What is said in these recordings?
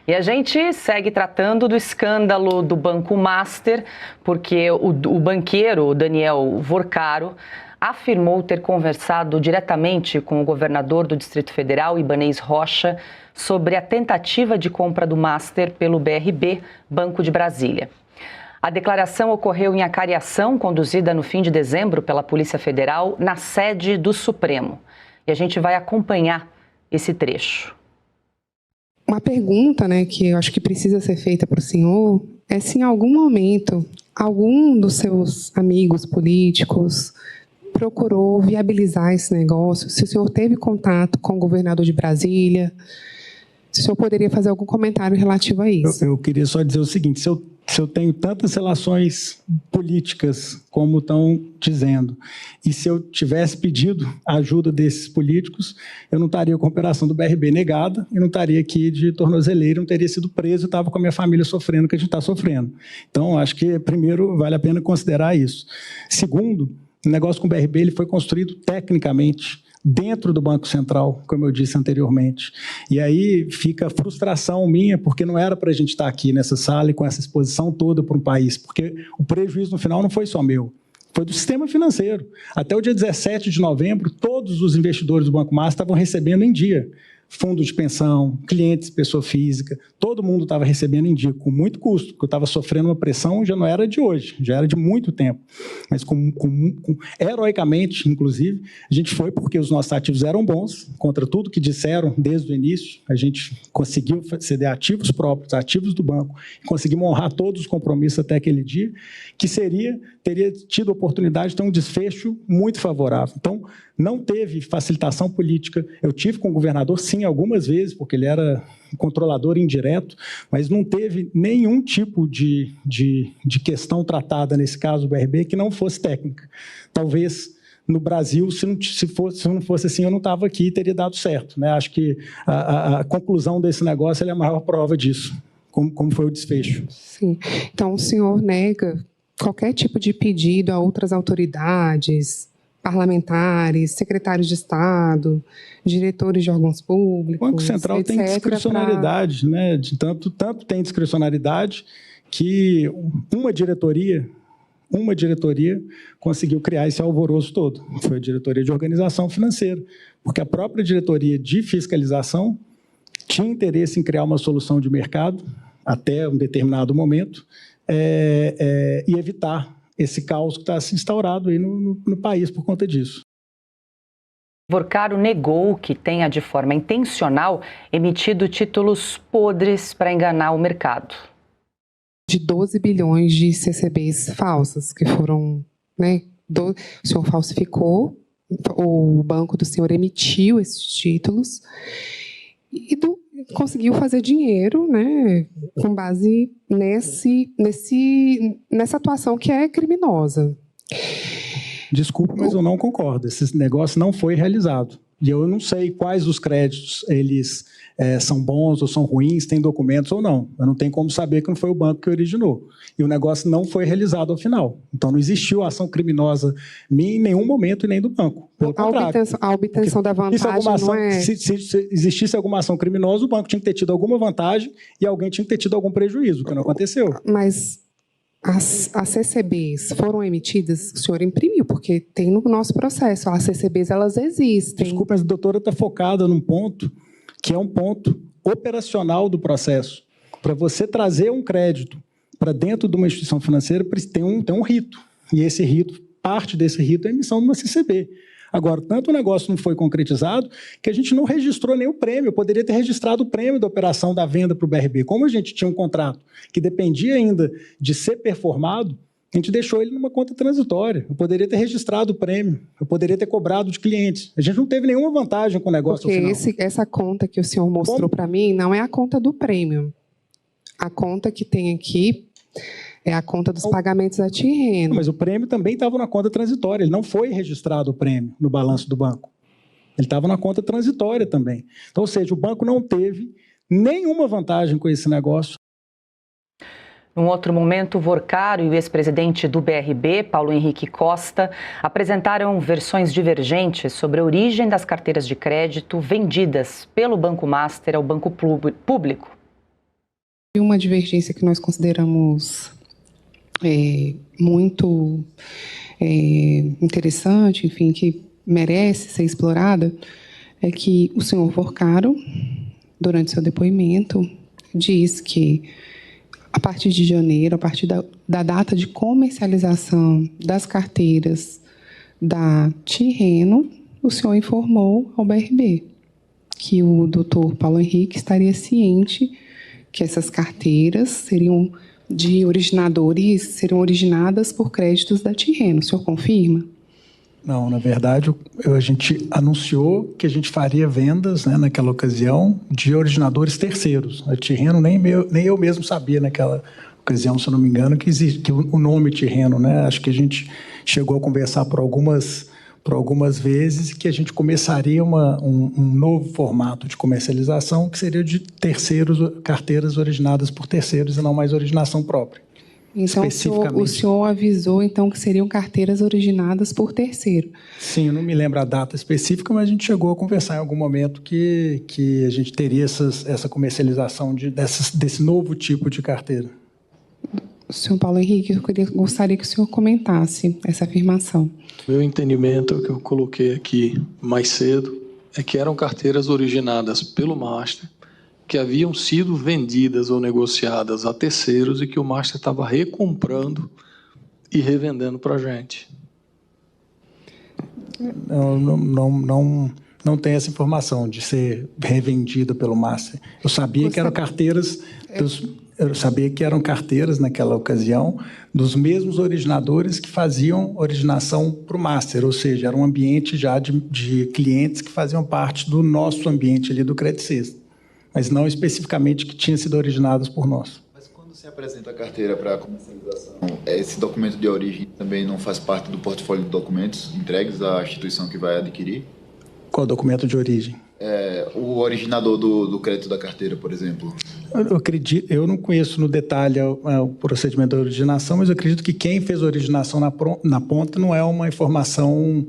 E a gente segue tratando do escândalo do Banco Master, porque o banqueiro Daniel Vorcaro afirmou ter conversado diretamente com o governador do Distrito Federal, Ibanez Rocha, sobre a tentativa de compra do Master pelo BRB, Banco de Brasília. A declaração ocorreu em acariação conduzida no fim de dezembro pela Polícia Federal na sede do Supremo. E a gente vai acompanhar esse trecho. Uma pergunta, que eu acho que precisa ser feita para o senhor é se em algum momento algum dos seus amigos políticos procurou viabilizar esse negócio, se o senhor teve contato com o governador de Brasília, se o senhor poderia fazer algum comentário relativo a isso. Eu queria só dizer o seguinte, se eu tenho tantas relações políticas como estão dizendo, e se eu tivesse pedido a ajuda desses políticos, eu não estaria com a operação do BRB negada, e não estaria aqui de tornozeleira, não teria sido preso, e estava com a minha família sofrendo o que a gente está sofrendo. Então, acho que, primeiro, vale a pena considerar isso. Segundo, o negócio com o BRB ele foi construído tecnicamente, dentro do Banco Central, como eu disse anteriormente. E aí fica a frustração minha, porque não era para a gente estar aqui nessa sala e com essa exposição toda para um país, porque o prejuízo no final não foi só meu, foi do sistema financeiro. Até o dia 17 de novembro, todos os investidores do Banco Master estavam recebendo em dia. Fundo de pensão, clientes, pessoa física, todo mundo estava recebendo em dia, com muito custo, porque eu estava sofrendo uma pressão, já não era de hoje, já era de muito tempo. Mas heroicamente, inclusive, a gente foi porque os nossos ativos eram bons, contra tudo que disseram desde o início, a gente conseguiu ceder ativos próprios, ativos do banco, e conseguimos honrar todos os compromissos até aquele dia, que teria tido a oportunidade de ter um desfecho muito favorável. Então, não teve facilitação política. Eu tive com o governador, sim, algumas vezes, porque ele era controlador indireto, mas não teve nenhum tipo de questão tratada, nesse caso do BRB, que não fosse técnica. Talvez no Brasil, se não fosse assim, eu não estava aqui e teria dado certo, né? Acho que a conclusão desse negócio é a maior prova disso, como foi o desfecho. Sim. Então, o senhor nega qualquer tipo de pedido a outras autoridades, parlamentares, secretários de Estado, diretores de órgãos públicos, o Banco Central etc., tem discricionariedade, né? Tanto tem discricionariedade que uma diretoria conseguiu criar esse alvoroço todo. Foi a diretoria de organização financeira, porque a própria diretoria de fiscalização tinha interesse em criar uma solução de mercado até um determinado momento e evitar esse caos que está se instaurado aí no país por conta disso. Vorcaro negou que tenha, de forma intencional, emitido títulos podres para enganar o mercado. De 12 bilhões de CCBs falsas, que foram... o senhor falsificou, o banco do senhor emitiu esses títulos e conseguiu fazer dinheiro, com base nessa atuação que é criminosa. Desculpa, mas eu não concordo. Esse negócio não foi realizado. E eu não sei quais dos créditos eles são bons ou são ruins, têm documentos ou não. Eu não tenho como saber que não foi o banco que originou. E o negócio não foi realizado ao final. Então, não existiu ação criminosa minha em nenhum momento e nem do banco. Pelo contrário. A obtenção da vantagem não é... Se existisse alguma ação criminosa, o banco tinha que ter tido alguma vantagem e alguém tinha que ter tido algum prejuízo, que não aconteceu. Mas as CCBs foram emitidas, o senhor imprimiu, porque tem no nosso processo. As CCBs, elas existem. Desculpa, mas a doutora está focada num ponto que é um ponto operacional do processo. Para você trazer um crédito para dentro de uma instituição financeira, tem um rito. E esse rito, parte desse rito é a emissão de uma CCB. Agora, tanto o negócio não foi concretizado que a gente não registrou nem o prêmio. Eu poderia ter registrado o prêmio da operação da venda para o BRB. Como a gente tinha um contrato que dependia ainda de ser performado, a gente deixou ele numa conta transitória. Eu poderia ter registrado o prêmio, eu poderia ter cobrado de clientes. A gente não teve nenhuma vantagem com o negócio. Porque essa conta que o senhor mostrou para mim não é a conta do prêmio. A conta que tem aqui é a conta dos pagamentos a terreno. Mas o prêmio também estava na conta transitória. Ele não foi registrado o prêmio no balanço do banco. Ele estava na conta transitória também. Então, ou seja, o banco não teve nenhuma vantagem com esse negócio. Num outro momento, Vorcaro e o ex-presidente do BRB, Paulo Henrique Costa, apresentaram versões divergentes sobre a origem das carteiras de crédito vendidas pelo Banco Master ao Banco Público. Uma divergência que nós consideramos muito interessante, enfim, que merece ser explorada, é que o senhor Porcaro, durante seu depoimento, diz que a partir de janeiro, a partir da data de comercialização das carteiras da Tirreno, o senhor informou ao BRB que o doutor Paulo Henrique estaria ciente que essas carteiras seriam de originadores, seriam originadas por créditos da Tirreno. O senhor confirma? Não, na verdade, a gente anunciou que a gente faria vendas, né, naquela ocasião, de originadores terceiros. A Tirreno, nem eu mesmo sabia naquela ocasião, se eu não me engano, que existe que o nome Tirreno, né? Acho que a gente chegou a conversar por algumas vezes que a gente começaria um novo formato de comercialização, que seria de terceiros, carteiras originadas por terceiros e não mais originação própria. Então, o senhor avisou, então, que seriam carteiras originadas por terceiro. Sim, eu não me lembro a data específica, mas a gente chegou a conversar em algum momento que a gente teria essa comercialização desse novo tipo de carteira. Senhor Paulo Henrique, eu gostaria que o senhor comentasse essa afirmação. Meu entendimento, que eu coloquei aqui mais cedo, é que eram carteiras originadas pelo Master, que haviam sido vendidas ou negociadas a terceiros e que o Master estava recomprando e revendendo para a gente. Não tem essa informação de ser revendida pelo Master. Eu sabia que eram carteiras naquela ocasião dos mesmos originadores que faziam originação para o Master, ou seja, era um ambiente já de clientes que faziam parte do nosso ambiente ali do Credit System, mas não especificamente que tinham sido originados por nós. Mas quando se apresenta a carteira para a comercialização, esse documento de origem também não faz parte do portfólio de documentos entregues à instituição que vai adquirir? Qual documento de origem? O originador do crédito da carteira, por exemplo. Eu não conheço no detalhe o procedimento da originação, mas eu acredito que quem fez a originação na ponta não é uma informação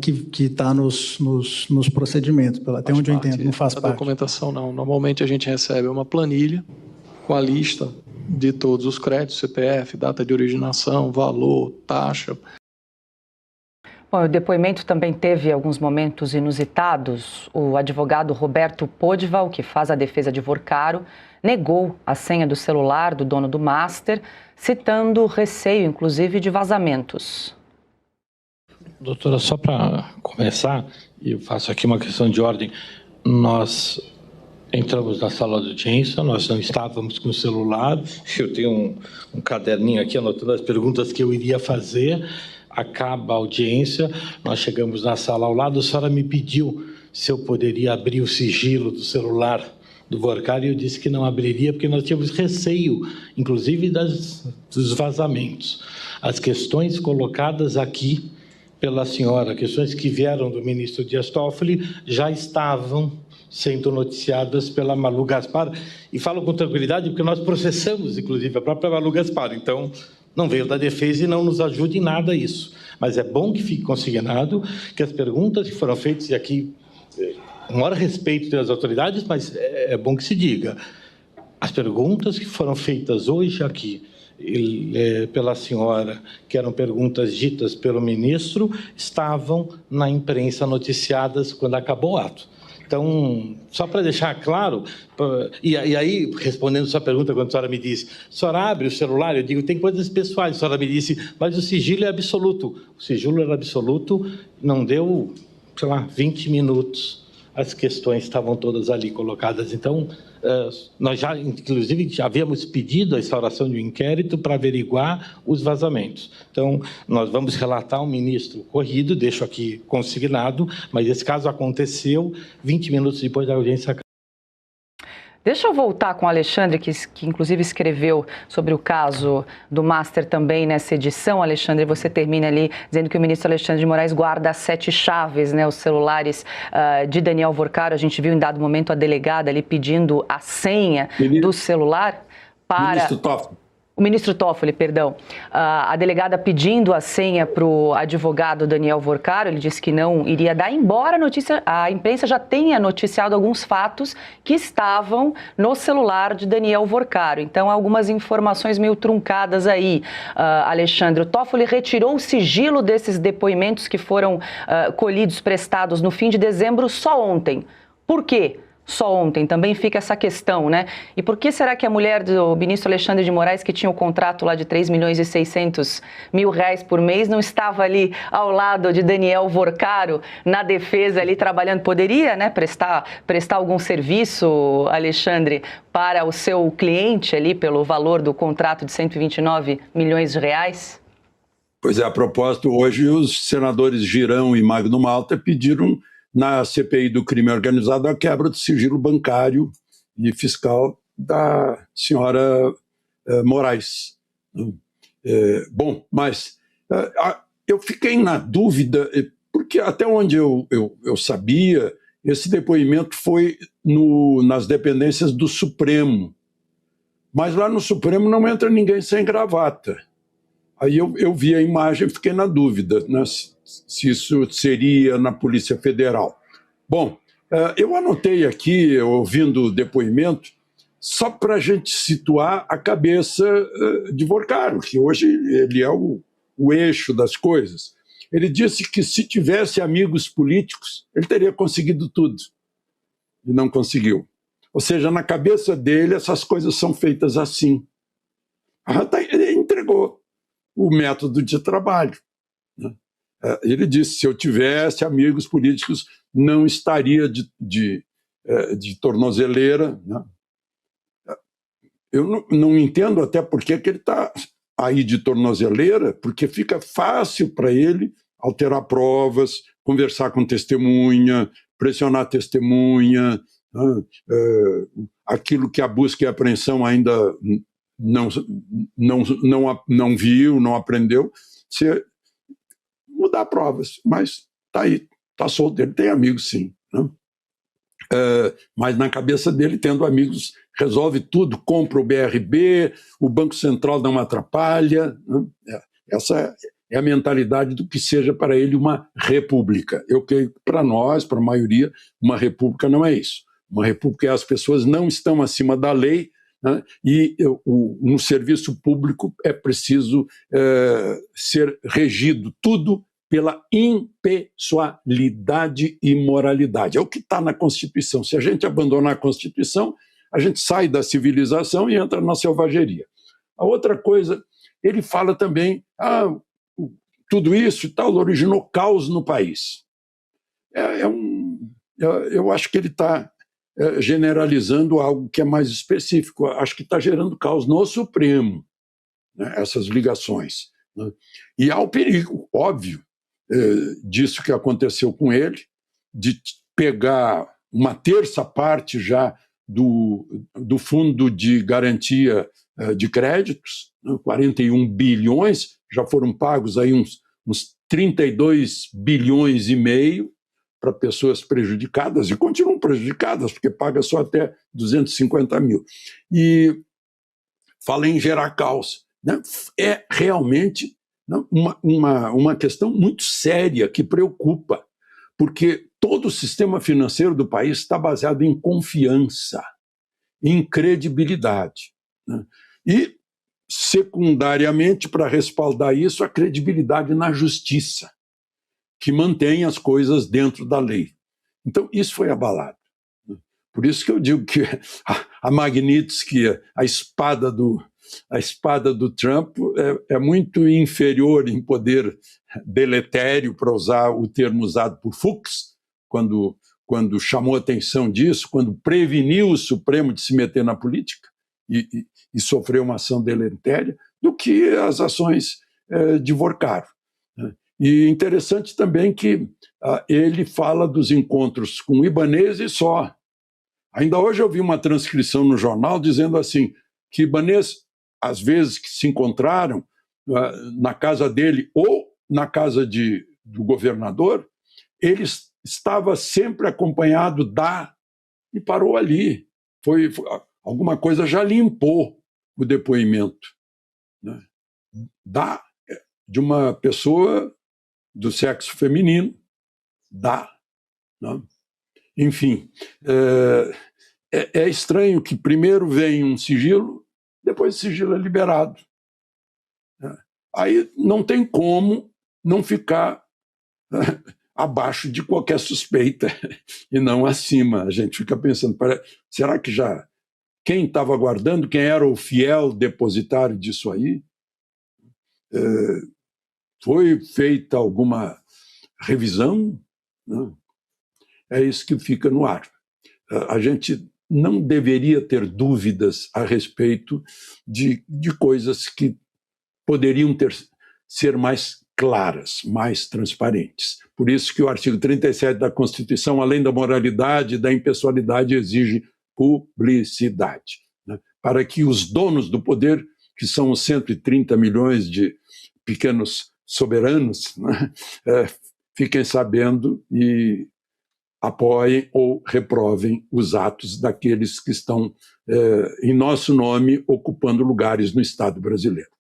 que está nos procedimentos, até onde eu entendo, não faz parte. A documentação não. Normalmente a gente recebe uma planilha com a lista de todos os créditos, CPF, data de originação, valor, taxa. Bom, o depoimento também teve alguns momentos inusitados. O advogado Roberto Podival, que faz a defesa de Porcaro, negou a senha do celular do dono do Master, citando receio, inclusive, de vazamentos. Doutora, só para começar, e eu faço aqui uma questão de ordem, nós entramos na sala de audiência, nós não estávamos com o celular, eu tenho um caderninho aqui anotando as perguntas que eu iria fazer. Acaba a audiência, nós chegamos na sala ao lado, a senhora me pediu se eu poderia abrir o sigilo do celular do Porcaro e eu disse que não abriria porque nós tínhamos receio, inclusive dos vazamentos. As questões colocadas aqui pela senhora, questões que vieram do ministro Dias Toffoli, já estavam sendo noticiadas pela Malu Gaspar, e falo com tranquilidade porque nós processamos, inclusive, a própria Malu Gaspar, então não veio da defesa e não nos ajuda em nada isso. Mas é bom que fique consignado que as perguntas que foram feitas, e aqui, o maior respeito das autoridades, mas é bom que se diga, as perguntas que foram feitas hoje aqui pela senhora, que eram perguntas ditas pelo ministro, estavam na imprensa noticiadas quando acabou o ato. Então, só para deixar claro, e aí, respondendo a sua pergunta, quando a senhora me disse, a senhora abre o celular, eu digo, tem coisas pessoais, a senhora me disse, mas o sigilo é absoluto. O sigilo era absoluto, não deu, 20 minutos, as questões estavam todas ali colocadas. Então, nós já, inclusive, já havíamos pedido a instauração de um inquérito para averiguar os vazamentos. Então, nós vamos relatar ao ministro corrido, deixo aqui consignado, mas esse caso aconteceu 20 minutos depois da audiência. Deixa eu voltar com o Alexandre, que inclusive escreveu sobre o caso do Master também nessa edição. Alexandre, você termina ali dizendo que o ministro Alexandre de Moraes guarda as 7 chaves, né, os celulares de Daniel Porcaro. A gente viu em dado momento a delegada ali pedindo a senha do celular para... Ministro Toffoli. O ministro Toffoli, perdão, a delegada pedindo a senha para o advogado Daniel Vorcaro, ele disse que não iria dar, embora a imprensa já tenha noticiado alguns fatos que estavam no celular de Daniel Vorcaro. Então, algumas informações meio truncadas aí, Alexandre. O Toffoli retirou o sigilo desses depoimentos que foram colhidos, prestados no fim de dezembro só ontem. Por quê? Só ontem, também fica essa questão, né? E por que será que a mulher do ministro Alexandre de Moraes, que tinha o contrato lá de 3.600.000 reais por mês, não estava ali ao lado de Daniel Vorcaro, na defesa ali trabalhando? Poderia, né, prestar algum serviço, Alexandre, para o seu cliente ali, pelo valor do contrato de 129 milhões de reais? Pois é, a propósito, hoje os senadores Girão e Magno Malta pediram na CPI do crime organizado a quebra do sigilo bancário e fiscal da senhora Moraes. Bom, mas eu fiquei na dúvida, porque até onde eu sabia, esse depoimento foi nas dependências do Supremo. Mas lá no Supremo não entra ninguém sem gravata. Aí eu vi a imagem e fiquei na dúvida, né, se isso seria na Polícia Federal. Bom, eu anotei aqui, ouvindo o depoimento, só para a gente situar a cabeça de Vorcaro, que hoje ele é o eixo das coisas. Ele disse que se tivesse amigos políticos, ele teria conseguido tudo. E não conseguiu. Ou seja, na cabeça dele, essas coisas são feitas assim. Ele entregou o método de trabalho. Ele disse, se eu tivesse amigos políticos, não estaria de tornozeleira. Né? Eu não entendo até por que ele está aí de tornozeleira, porque fica fácil para ele alterar provas, conversar com testemunha, pressionar testemunha, aquilo que a busca e a apreensão ainda não viu, não aprendeu, mudar provas, mas está aí, está solto, ele tem amigos sim, né? Mas na cabeça dele, tendo amigos, resolve tudo, compra o BRB, o Banco Central não atrapalha, né? Essa é a mentalidade do que seja para ele uma república. Eu creio que para nós, para a maioria, uma república não é isso. Uma república é as pessoas não estão acima da lei, né? E no serviço público é preciso ser regido tudo pela impessoalidade e moralidade. É o que está na Constituição. Se a gente abandonar a Constituição, a gente sai da civilização e entra na selvageria. A outra coisa, ele fala também, tudo isso e tal originou caos no país. Eu acho que ele está generalizando algo que é mais específico. Acho que está gerando caos no Supremo, né, essas ligações. Né? E há o perigo, óbvio, disso que aconteceu com ele, de pegar uma terça parte já do Fundo de Garantia de Créditos, né, 41 bilhões, já foram pagos aí uns 32 bilhões e meio para pessoas prejudicadas, e continuam prejudicadas, porque paga só até 250 mil. E fala em gerar caos. Né? É realmente uma questão muito séria que preocupa, porque todo o sistema financeiro do país está baseado em confiança, em credibilidade. Né? E, secundariamente, para respaldar isso, a credibilidade na justiça, que mantém as coisas dentro da lei. Então, isso foi abalado. Por isso que eu digo que a Magnitsky, a espada do Trump, é muito inferior em poder deletério, para usar o termo usado por Fuchs, quando chamou atenção disso, quando preveniu o Supremo de se meter na política e sofreu uma ação deletéria, do que as ações de Vorcaro. E interessante também que ele fala dos encontros com o Ibanez e só. Ainda hoje eu vi uma transcrição no jornal dizendo assim, que Ibanez, às vezes que se encontraram na casa dele ou na casa do governador, ele estava sempre acompanhado e parou ali. Alguma coisa já limpou o depoimento. né, de uma pessoa do sexo feminino, né? Enfim, é estranho que primeiro vem um sigilo, depois o sigilo é liberado. Aí não tem como não ficar abaixo de qualquer suspeita e não acima. A gente fica pensando, será que já quem estava guardando, quem era o fiel depositário disso aí? Foi feita alguma revisão? Não. É isso que fica no ar. A gente não deveria ter dúvidas a respeito de coisas que poderiam ser mais claras, mais transparentes. Por isso que o artigo 37 da Constituição, além da moralidade e da impessoalidade, exige publicidade, né? Para que os donos do poder, que são os 130 milhões de pequenos soberanos, né, fiquem sabendo e apoiem ou reprovem os atos daqueles que estão, em nosso nome, ocupando lugares no Estado brasileiro.